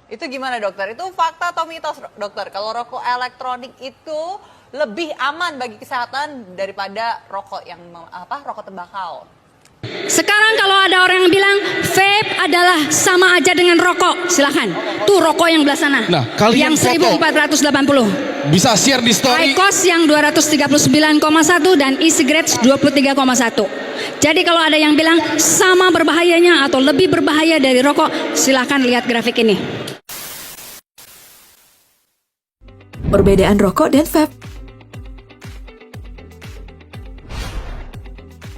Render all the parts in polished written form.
Itu gimana dokter? Itu fakta atau mitos dokter? Kalau rokok elektronik itu lebih aman bagi kesehatan daripada rokok yang rokok tembakau. Sekarang kalau ada orang yang bilang vape adalah sama aja dengan rokok, silahkan. Tuh rokok yang belah sana. Nah, kalian yang 1480. Bisa share di story. IQOS yang 239,1 dan e-cigarettes 23,1. Jadi kalau ada yang bilang sama berbahayanya atau lebih berbahaya dari rokok, silahkan lihat grafik ini. Perbedaan rokok dan vape.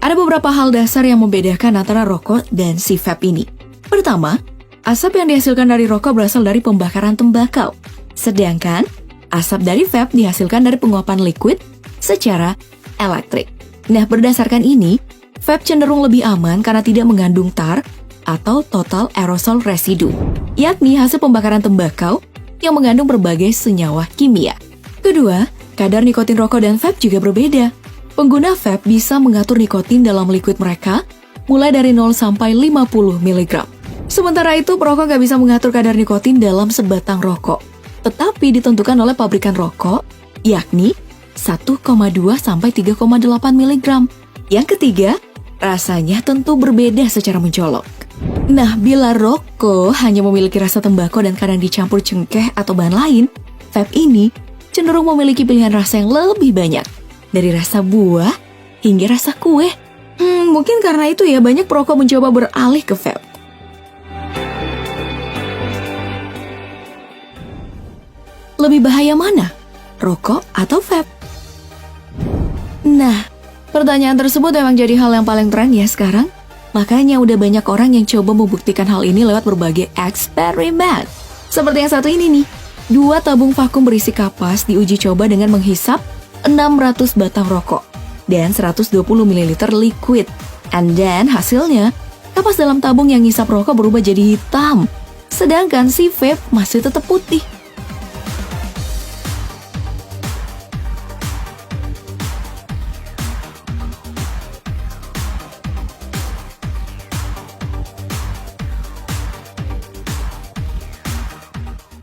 Ada beberapa hal dasar yang membedakan antara rokok dan si vape ini. Pertama, asap yang dihasilkan dari rokok berasal dari pembakaran tembakau. Sedangkan, asap dari vape dihasilkan dari penguapan liquid secara elektrik. Nah, berdasarkan ini, vape cenderung lebih aman karena tidak mengandung tar atau total aerosol residue, yakni hasil pembakaran tembakau yang mengandung berbagai senyawa kimia. Kedua, kadar nikotin rokok dan vape juga berbeda. Pengguna vape bisa mengatur nikotin dalam liquid mereka mulai dari 0 sampai 50 mg. Sementara itu, perokok nggak bisa mengatur kadar nikotin dalam sebatang rokok, tetapi ditentukan oleh pabrikan rokok, yakni 1,2 sampai 3,8 mg. Yang ketiga, rasanya tentu berbeda secara mencolok. Nah, bila rokok hanya memiliki rasa tembakau dan kadang dicampur cengkeh atau bahan lain, vape ini cenderung memiliki pilihan rasa yang lebih banyak, dari rasa buah hingga rasa kue. Mungkin karena itu ya banyak perokok mencoba beralih ke vape. Lebih bahaya mana? Rokok atau vape? Nah, pertanyaan tersebut memang jadi hal yang paling tren ya sekarang. Makanya udah banyak orang yang coba membuktikan hal ini lewat berbagai eksperimen. Seperti yang satu ini nih. 2 tabung vakum berisi kapas diuji coba dengan menghisap 600 batang rokok dan 120 ml liquid. And then hasilnya, kapas dalam tabung yang ngisap rokok berubah jadi hitam. Sedangkan si vape masih tetap putih.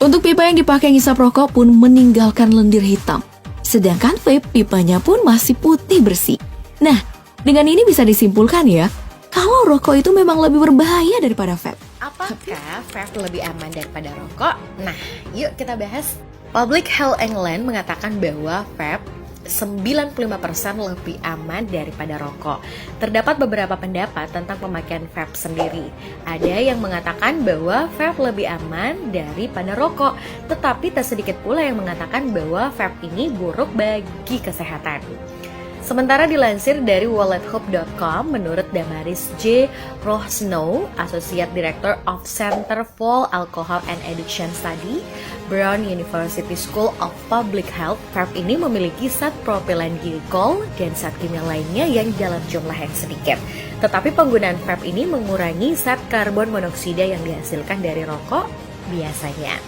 Untuk pipa yang dipakai ngisap rokok pun meninggalkan lendir hitam. Sedangkan vape pipanya pun masih putih bersih. Nah, dengan ini bisa disimpulkan ya, kalau rokok itu memang lebih berbahaya daripada vape. Apakah vape lebih aman daripada rokok? Nah, yuk kita bahas. Public Health England mengatakan bahwa vape 95% lebih aman daripada rokok. Terdapat beberapa pendapat tentang pemakaian vape sendiri. Ada yang mengatakan bahwa vape lebih aman daripada rokok, tetapi tak sedikit pula yang mengatakan bahwa vape ini buruk bagi kesehatan. Sementara dilansir dari wallethope.com, menurut Damaris J. Rohsnow, Associate Director of Center for Alcohol and Addiction Study, Brown University School of Public Health, vape ini memiliki zat propylen glikol dan zat kimia lainnya yang dalam jumlah yang sedikit. Tetapi penggunaan vape ini mengurangi zat karbon monoksida yang dihasilkan dari rokok biasanya.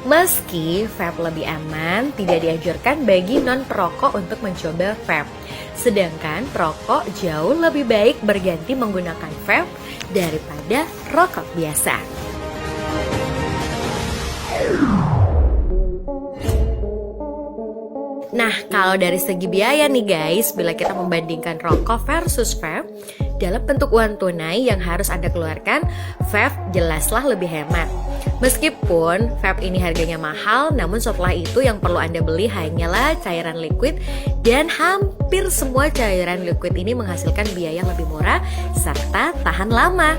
Meski vape lebih aman, tidak dianjurkan bagi non-perokok untuk mencoba vape. Sedangkan perokok jauh lebih baik berganti menggunakan vape daripada rokok biasa. Nah, kalau dari segi biaya nih guys, bila kita membandingkan rokok versus vape, dalam bentuk uang tunai yang harus Anda keluarkan, vape jelaslah lebih hemat. Meskipun vape ini harganya mahal, namun setelah itu yang perlu Anda beli hanyalah cairan liquid, dan hampir semua cairan liquid ini menghasilkan biaya yang lebih murah serta tahan lama.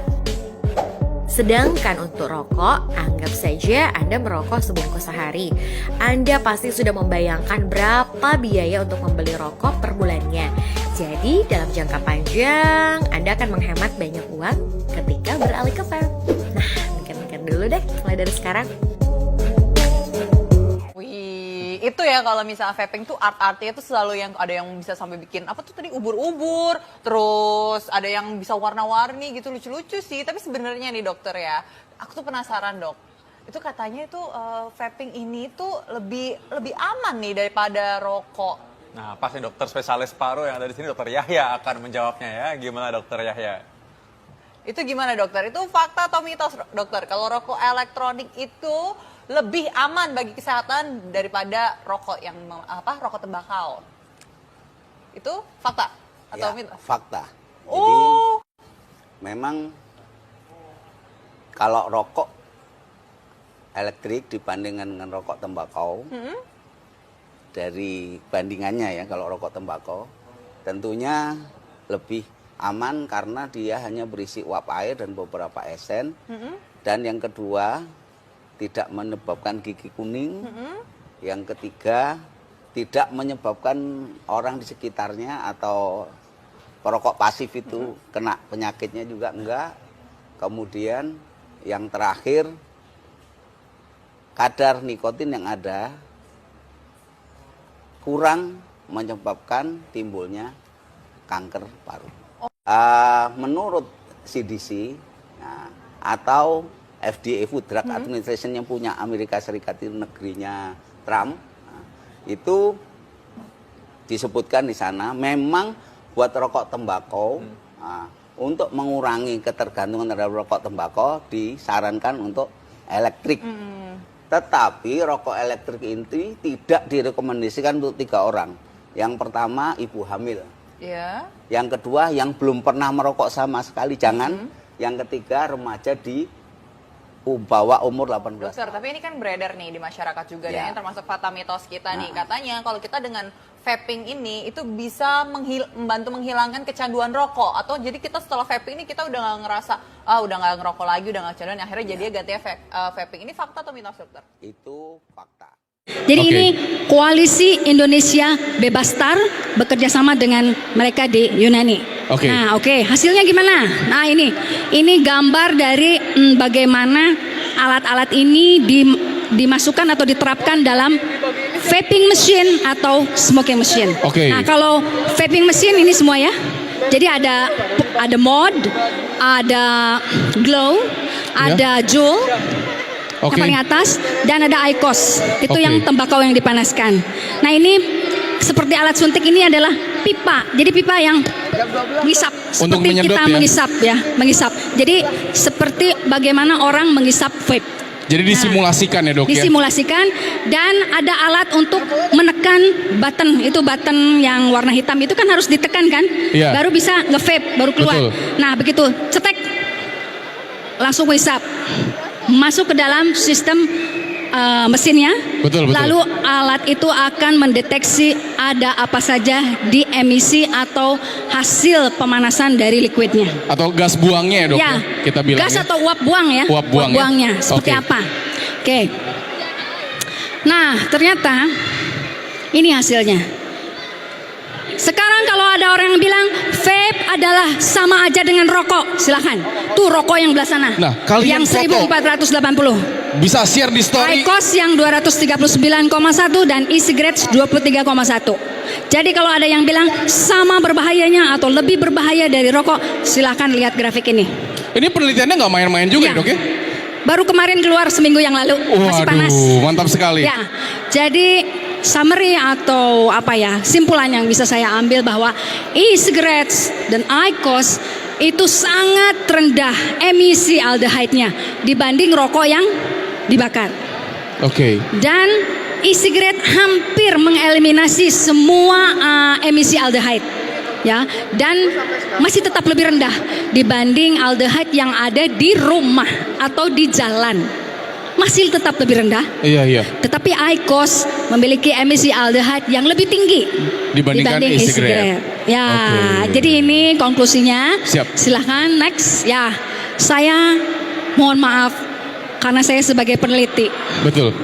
Sedangkan untuk rokok, anggap saja Anda merokok sebungkus sehari. Anda pasti sudah membayangkan berapa biaya untuk membeli rokok per bulannya. Jadi dalam jangka panjang, Anda akan menghemat banyak uang ketika beralih ke vape. Nah, mikir-mikir dulu deh mulai dari sekarang. Itu ya kalau misalnya vaping tuh art-artnya tuh selalu yang ada yang bisa sampai bikin apa tuh tadi ubur-ubur, terus ada yang bisa warna-warni gitu, lucu-lucu sih. Tapi sebenarnya nih dokter ya, aku tuh penasaran dok. Itu katanya itu vaping ini tuh lebih aman nih daripada rokok. Nah, pasti dokter spesialis paru yang ada di sini, dokter Yahya akan menjawabnya ya. Gimana dokter Yahya? Itu gimana dokter? Itu fakta atau mitos dokter? Kalau rokok elektronik itu lebih aman bagi kesehatan daripada rokok yang rokok tembakau. Itu fakta atau Ya, mitos? fakta. Jadi Oh, memang kalau rokok elektrik dibandingkan dengan rokok tembakau, dari bandingannya ya, kalau rokok tembakau tentunya lebih aman karena dia hanya berisi uap air dan beberapa esen. Dan yang kedua, tidak menyebabkan gigi kuning. Yang ketiga, tidak menyebabkan orang di sekitarnya atau perokok pasif itu kena penyakitnya juga enggak. Kemudian yang terakhir, kadar nikotin yang ada kurang menyebabkan timbulnya kanker paru. Menurut CDC atau FDA Food Drug Administration yang punya Amerika Serikat itu negerinya Trump, itu disebutkan di sana memang buat rokok tembakau untuk mengurangi ketergantungan terhadap rokok tembakau disarankan untuk elektrik. Tetapi rokok elektrik ini tidak direkomendasikan untuk 3 orang. Yang pertama ibu hamil. ya. Yang kedua yang belum pernah merokok sama sekali jangan. Yang ketiga remaja di bawah umur 18 Dokter, tahun. tapi ini kan beredar nih di masyarakat juga, Ya. dan ini termasuk fakta mitos kita nih. Katanya kalau kita dengan vaping ini itu bisa membantu menghilangkan kecanduan rokok, atau jadi kita setelah vaping ini kita udah nggak ngerasa udah nggak ngerokok lagi, udah nggak kecanduan, akhirnya jadinya gantinya vaping. Ini fakta atau mitos dokter? Itu fakta. Jadi Oke. ini Koalisi Indonesia Bebas Tar bekerja sama dengan mereka di Yunani. Oke. Nah, oke, hasilnya gimana? Nah, ini gambar dari bagaimana alat-alat ini dimasukkan atau diterapkan dalam vaping machine atau smoking machine. Oke. Nah, kalau vaping machine ini semua ya. Jadi ada mod, ada glow, ada Juul. Oke. Yang paling atas, dan ada IQOS, itu Oke. yang tembakau yang dipanaskan. Nah, ini seperti alat suntik ini adalah pipa, jadi pipa yang mengisap, Untuk seperti menyedot kita ya? mengisap. Jadi seperti bagaimana orang mengisap vape. Jadi disimulasikan ya dok ya? Disimulasikan, dan ada alat untuk menekan button, itu button yang warna hitam itu kan harus ditekan kan, Iya. baru bisa nge-vape, baru keluar. Betul. Nah, begitu cetek, langsung mengisap. Masuk ke dalam sistem mesinnya, Betul, betul. lalu alat itu akan mendeteksi ada apa saja di emisi atau hasil pemanasan dari liquidnya. Atau gas buangnya ya dok? Ya, Kita bilang gas atau uap buang ya. Uap buang ya? buangnya seperti Oke. apa? Oke. Nah, ternyata ini hasilnya. Sekarang kalau ada orang yang bilang vape adalah sama aja dengan rokok, silakan. Tuh rokok yang belah sana. Nah, kalian yang foto. 1480. Bisa share di story. IQOS yang 239,1 dan e-cigarettes 23,1. Jadi kalau ada yang bilang sama berbahayanya atau lebih berbahaya dari rokok, silakan lihat grafik ini. Ini penelitiannya nggak main-main juga Iya. ya dok ya? Baru kemarin keluar seminggu yang lalu, masih panas. Waduh, mantap sekali. Ya, jadi summary atau simpulan yang bisa saya ambil bahwa e-cigarettes dan IQOS itu sangat rendah emisi aldehyde-nya dibanding rokok yang dibakar. Oke. Dan e-cigarette hampir mengeliminasi semua emisi aldehyde. Ya, dan masih tetap lebih rendah dibanding aldehyde yang ada di rumah atau di jalan. Masih tetap lebih rendah. Iya, iya. Tetapi IQOS memiliki emisi aldehyde yang lebih tinggi Dibandingkan e-cigarette. Ya, Oke. jadi ini konklusinya. Siap. Silahkan next. Ya, saya mohon maaf karena saya sebagai peneliti. Betul.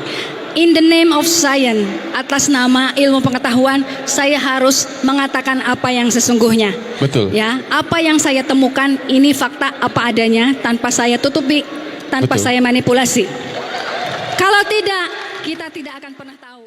In the name of science, atas nama ilmu pengetahuan, saya harus mengatakan apa yang sesungguhnya. Betul. Ya, apa yang saya temukan ini fakta apa adanya, tanpa saya tutupi, tanpa Betul. saya manipulasi. Kalau tidak, kita tidak akan pernah tahu.